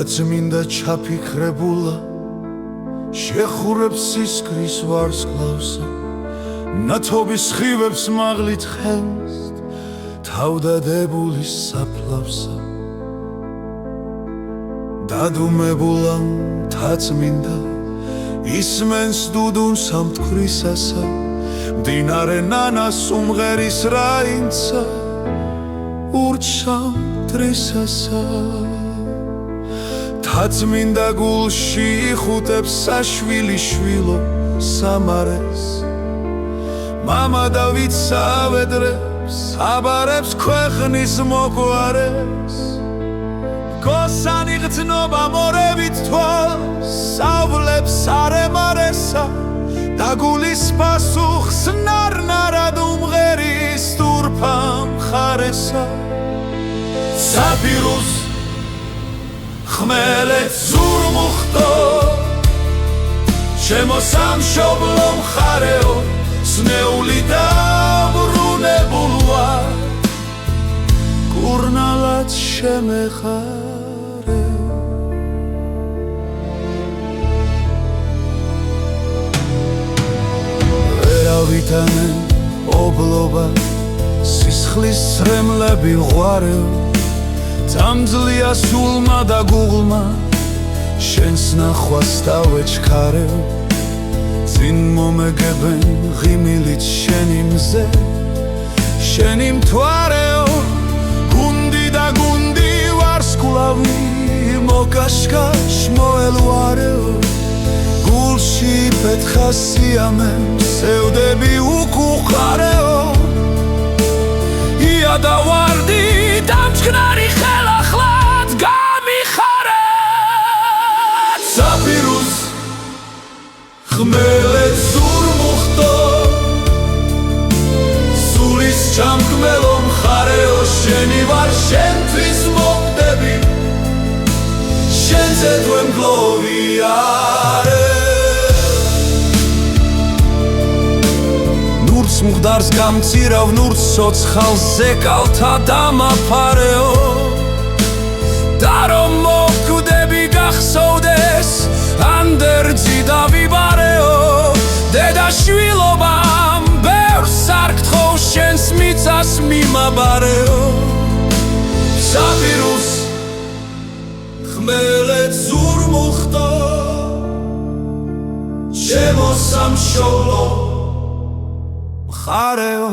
აწმინდა ჩაფიქრებულა შეხურებს ისკრის ვარსკვლავსა ნათობის ხივებს მაღლით ხელს თავდადებული საფლავსა დადუმებულა თაწმინდა ისმენს დუდუნს ამთქვრისასა მდინარე ნანას უმღერის რაინცა ურჩამ დრისასა თაწმინდა გულში იხუტებს საშვილი შვილო სამარეს მამა დავითსა ვედრებს აბარებს ქვეყნის მოგვარეს გოსანი ღწნობა მორევით თვალს სავლებს არემარესა და გულის პასუხს ნარნარად უმღერის თურფა მხარესა საფირუს ხმელეთ ზურმუხტო ჩემო სამშობლო მხარეო სნეული დაბრუნებულვა კურნალად შემეხარე ვერავითანე ობლობა სისხლის სრემლები ღვარეო დამძლია სულმა და გუღლმა შენს ნახვას დავეჩქარეო წინ მომეგებენ ღიმილით შენი მზე შენი მთვარეო გუნდი და გუნდი ვარსკვლავი მოკაშკაშ მოელვარეო გულში პეთხა სიამე სევდები უკუყარეო ია და ვარდი დამჩქნარი ხელახლად გამიხარეთ საფირუს ხმელეთ ზურმუხტო სულის ჩამქმელო მხარეო შენი ვარ შენთვის მოვდები შენზე თუ ემგლოვიარე ნურს მღდარს გამწირავ ნურს ცოცხალს ზეკალთა დამაფარეო და რომ მოკვდები გახსოვდეს ანდერძი დავიბარეო დედა შვილობამ ბევრს არ გთხოვ შენს მიწას მიმაბარეო საფირუს ხმელეთ ზურმუხტო ჩემო სამშობლო მხარეო